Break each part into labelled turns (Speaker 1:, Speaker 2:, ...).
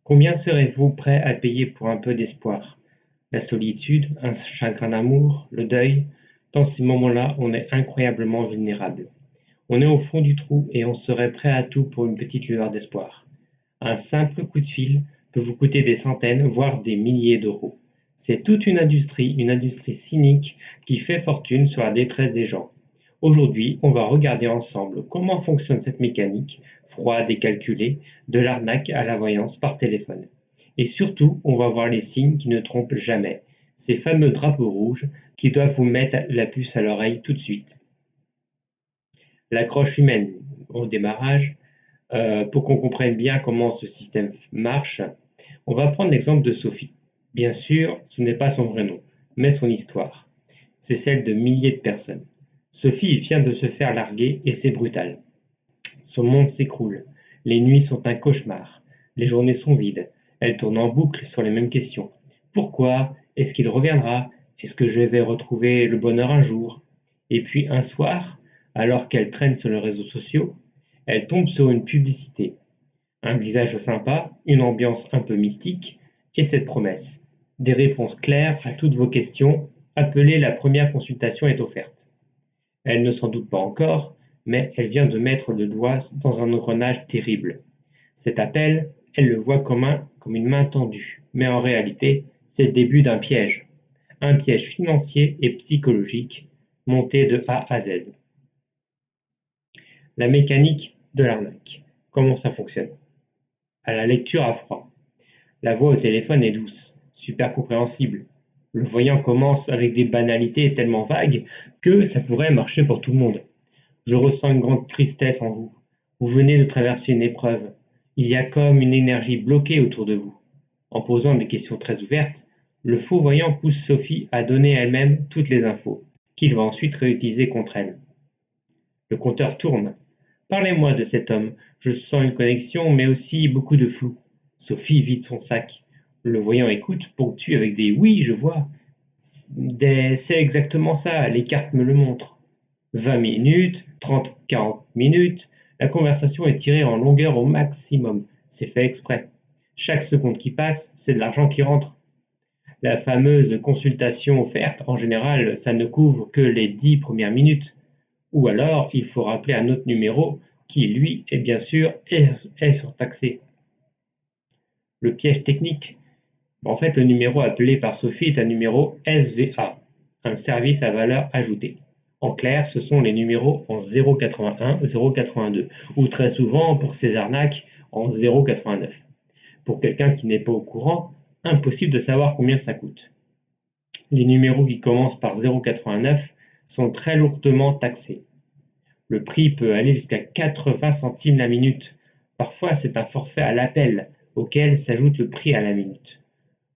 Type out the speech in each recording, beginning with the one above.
Speaker 1: Combien serez-vous prêt à payer pour un peu d'espoir? La solitude, un chagrin d'amour, le deuil, dans ces moments-là, on est incroyablement vulnérable. On est au fond du trou et on serait prêt à tout pour une petite lueur d'espoir. Un simple coup de fil peut vous coûter des centaines, voire des milliers d'euros. C'est toute une industrie cynique qui fait fortune sur la détresse des gens. Aujourd'hui, on va regarder ensemble comment fonctionne cette mécanique, froide et calculée, de l'arnaque à la voyance par téléphone. Et surtout, on va voir les signes qui ne trompent jamais, ces fameux drapeaux rouges qui doivent vous mettre la puce à l'oreille tout de suite. L'accroche humaine au démarrage, pour qu'on comprenne bien comment ce système marche, on va prendre l'exemple de Sophie. Bien sûr, ce n'est pas son vrai nom, mais son histoire. C'est celle de milliers de personnes. Sophie vient de se faire larguer et c'est brutal. Son monde s'écroule. Les nuits sont un cauchemar. Les journées sont vides. Elle tourne en boucle sur les mêmes questions. Pourquoi? Est-ce qu'il reviendra? Est-ce que je vais retrouver le bonheur un jour? Et puis un soir, alors qu'elle traîne sur les réseaux sociaux, elle tombe sur une publicité. Un visage sympa, une ambiance un peu mystique, et cette promesse. Des réponses claires à toutes vos questions. Appelez, la première consultation est offerte. Elle ne s'en doute pas encore, mais elle vient de mettre le doigt dans un engrenage terrible. Cet appel, elle le voit comme une main tendue, mais en réalité, c'est le début d'un piège. Un piège financier et psychologique, monté de A à Z. La mécanique de l'arnaque. Comment ça fonctionne? À la lecture à froid. La voix au téléphone est douce, super compréhensible. Le voyant commence avec des banalités tellement vagues que ça pourrait marcher pour tout le monde. Je ressens une grande tristesse en vous. Vous venez de traverser une épreuve. Il y a comme une énergie bloquée autour de vous. En posant des questions très ouvertes, le faux voyant pousse Sophie à donner elle-même toutes les infos, qu'il va ensuite réutiliser contre elle. Le compteur tourne. Parlez-moi de cet homme. Je sens une connexion, mais aussi beaucoup de flou. Sophie vide son sac. Le voyant écoute, ponctue avec des oui, je vois. C'est exactement ça, les cartes me le montrent. 20 minutes, 30, 40 minutes, la conversation est tirée en longueur au maximum. C'est fait exprès. Chaque seconde qui passe, c'est de l'argent qui rentre. La fameuse consultation offerte, en général, ça ne couvre que les 10 premières minutes. Ou alors, il faut rappeler un autre numéro qui, lui, est bien sûr est surtaxé. Le piège technique. En fait, le numéro appelé par Sophie est un numéro SVA, un service à valeur ajoutée. En clair, ce sont les numéros en 081, 082, ou très souvent, pour ces arnaques, en 089. Pour quelqu'un qui n'est pas au courant, impossible de savoir combien ça coûte. Les numéros qui commencent par 089 sont très lourdement taxés. Le prix peut aller jusqu'à 80 centimes la minute. Parfois, c'est un forfait à l'appel, auquel s'ajoute le prix à la minute.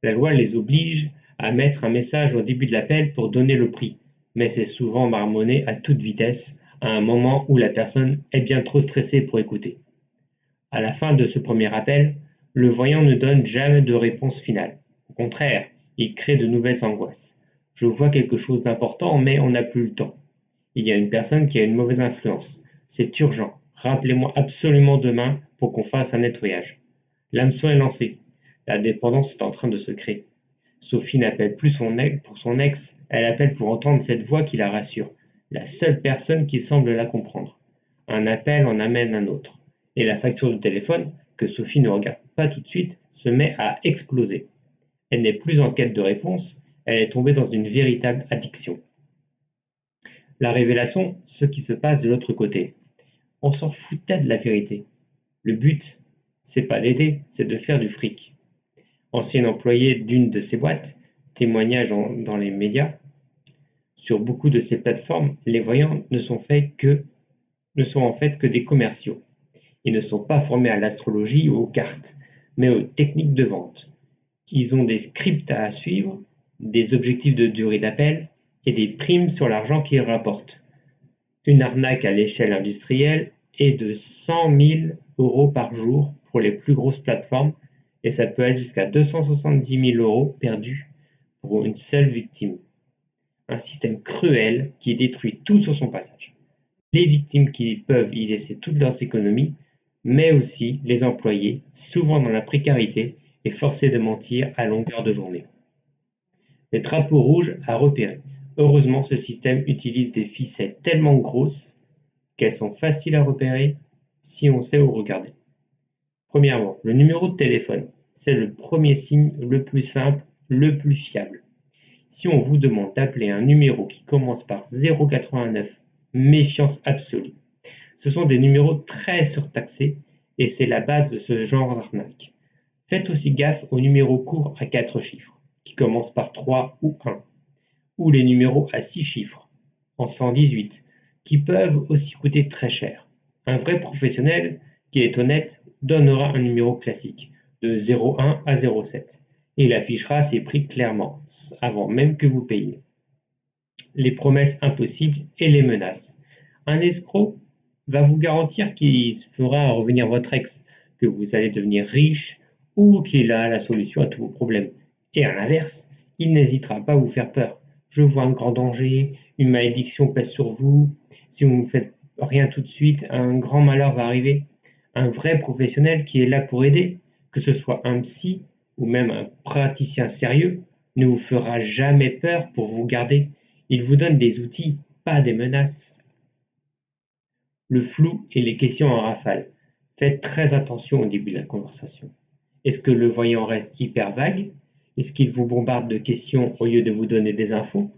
Speaker 1: La loi les oblige à mettre un message au début de l'appel pour donner le prix, mais c'est souvent marmonné à toute vitesse, à un moment où la personne est bien trop stressée pour écouter. À la fin de ce premier appel, le voyant ne donne jamais de réponse finale. Au contraire, il crée de nouvelles angoisses. Je vois quelque chose d'important, mais on n'a plus le temps. Il y a une personne qui a une mauvaise influence. C'est urgent. Rappelez-moi absolument demain pour qu'on fasse un nettoyage. L'hameçon est lancé. La dépendance est en train de se créer. Sophie n'appelle plus pour son ex, elle appelle pour entendre cette voix qui la rassure, la seule personne qui semble la comprendre. Un appel en amène un autre. Et la facture de téléphone, que Sophie ne regarde pas tout de suite, se met à exploser. Elle n'est plus en quête de réponse, elle est tombée dans une véritable addiction. La révélation, ce qui se passe de l'autre côté. On s'en foutait de la vérité. Le but, c'est pas d'aider, c'est de faire du fric. Ancien employé d'une de ces boîtes, témoignage dans les médias. Sur beaucoup de ces plateformes, les voyants ne sont en fait que des commerciaux. Ils ne sont pas formés à l'astrologie ou aux cartes, mais aux techniques de vente. Ils ont des scripts à suivre, des objectifs de durée d'appel et des primes sur l'argent qu'ils rapportent. Une arnaque à l'échelle industrielle est de 100 000 euros par jour pour les plus grosses plateformes et ça peut aller jusqu'à 270 000 euros perdus pour une seule victime. Un système cruel qui détruit tout sur son passage. Les victimes qui peuvent y laisser toutes leurs économies, mais aussi les employés, souvent dans la précarité et forcés de mentir à longueur de journée. Les drapeaux rouges à repérer. Heureusement, ce système utilise des ficelles tellement grosses qu'elles sont faciles à repérer si on sait où regarder. Premièrement, le numéro de téléphone. C'est le premier signe le plus simple, le plus fiable. Si on vous demande d'appeler un numéro qui commence par 089, méfiance absolue. Ce sont des numéros très surtaxés et c'est la base de ce genre d'arnaque. Faites aussi gaffe aux numéros courts à 4 chiffres, qui commencent par 3 ou 1, ou les numéros à 6 chiffres, en 118, qui peuvent aussi coûter très cher. Un vrai professionnel qui est honnête donnera un numéro classique, de 01 à 07, et il affichera ses prix clairement, avant même que vous payiez. Les promesses impossibles et les menaces. Un escroc va vous garantir qu'il fera revenir votre ex, que vous allez devenir riche ou qu'il a la solution à tous vos problèmes. Et à l'inverse, il n'hésitera pas à vous faire peur. Je vois un grand danger, une malédiction pèse sur vous. Si vous ne faites rien tout de suite, un grand malheur va arriver. Un vrai professionnel qui est là pour aider, que ce soit un psy ou même un praticien sérieux, ne vous fera jamais peur pour vous garder. Il vous donne des outils, pas des menaces. Le flou et les questions en rafale. Faites très attention au début de la conversation. Est-ce que le voyant reste hyper vague? Est-ce qu'il vous bombarde de questions au lieu de vous donner des infos?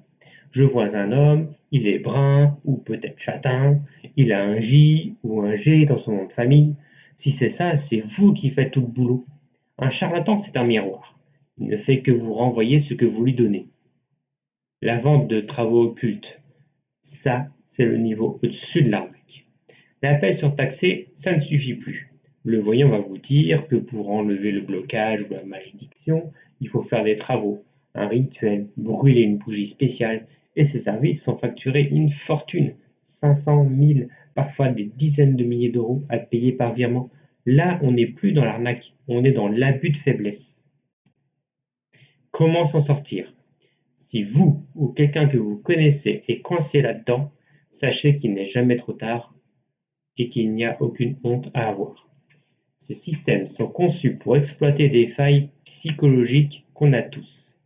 Speaker 1: Je vois un homme, il est brun ou peut-être châtain, il a un J ou un G dans son nom de famille. Si c'est ça, c'est vous qui faites tout le boulot. Un charlatan, c'est un miroir. Il ne fait que vous renvoyer ce que vous lui donnez. La vente de travaux occultes, ça, c'est le niveau au-dessus de l'arnaque. L'appel surtaxé, ça ne suffit plus. Le voyant va vous dire que pour enlever le blocage ou la malédiction, il faut faire des travaux, un rituel, brûler une bougie spéciale, et ces services sont facturés une fortune, 500, 1000, parfois des dizaines de milliers d'euros à payer par virement. Là, on n'est plus dans l'arnaque, on est dans l'abus de faiblesse. Comment s'en sortir? Si vous ou quelqu'un que vous connaissez est coincé là-dedans, sachez qu'il n'est jamais trop tard et qu'il n'y a aucune honte à avoir. Ces systèmes sont conçus pour exploiter des failles psychologiques qu'on a tous.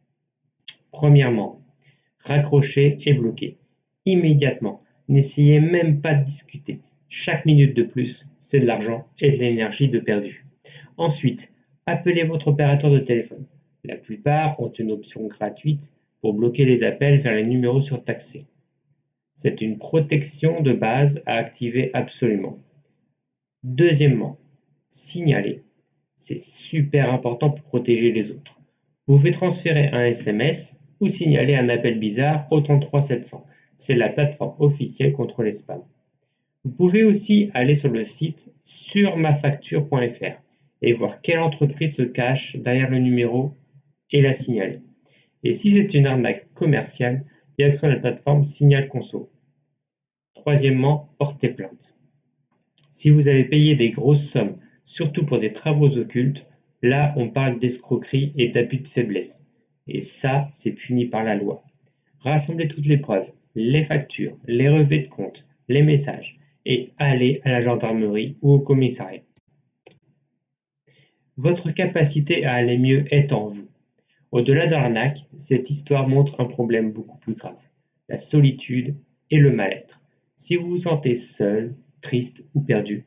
Speaker 1: Premièrement, raccrocher et bloquer. Immédiatement, n'essayez même pas de discuter. Chaque minute de plus, c'est de l'argent et de l'énergie de perdu. Ensuite, appelez votre opérateur de téléphone. La plupart ont une option gratuite pour bloquer les appels vers les numéros surtaxés. C'est une protection de base à activer absolument. Deuxièmement, signaler. C'est super important pour protéger les autres. Vous pouvez transférer un SMS ou signaler un appel bizarre au 33 700. C'est la plateforme officielle contre les spams. Vous pouvez aussi aller sur le site surmafacture.fr et voir quelle entreprise se cache derrière le numéro et la signaler. Et si c'est une arnaque commerciale, direction la plateforme Signal Conso. Troisièmement, portez plainte. Si vous avez payé des grosses sommes, surtout pour des travaux occultes, là on parle d'escroquerie et d'abus de faiblesse. Et ça, c'est puni par la loi. Rassemblez toutes les preuves, les factures, les relevés de compte, les messages, et allez à la gendarmerie ou au commissariat. Votre capacité à aller mieux est en vous. Au-delà de l'arnaque, cette histoire montre un problème beaucoup plus grave, la solitude et le mal-être. Si vous vous sentez seul, triste ou perdu,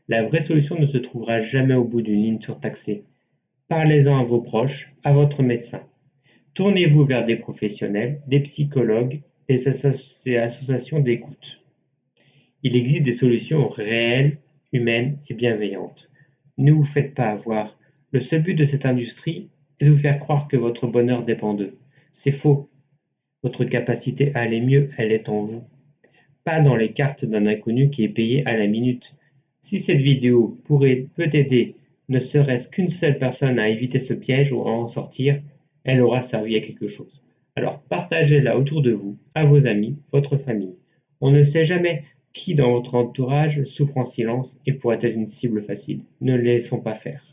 Speaker 1: la vraie solution ne se trouvera jamais au bout d'une ligne surtaxée. Parlez-en à vos proches, à votre médecin. Tournez-vous vers des professionnels, des psychologues, des associations d'écoute. Il existe des solutions réelles, humaines et bienveillantes. Ne vous faites pas avoir. Le seul but de cette industrie est de vous faire croire que votre bonheur dépend d'eux. C'est faux. Votre capacité à aller mieux, elle est en vous. Pas dans les cartes d'un inconnu qui est payé à la minute. Si cette vidéo peut aider ne serait-ce qu'une seule personne à éviter ce piège ou à en sortir, elle aura servi à quelque chose. Alors partagez-la autour de vous, à vos amis, votre famille. On ne sait jamais qui dans votre entourage souffre en silence et pourrait être une cible facile. Ne le laissons pas faire.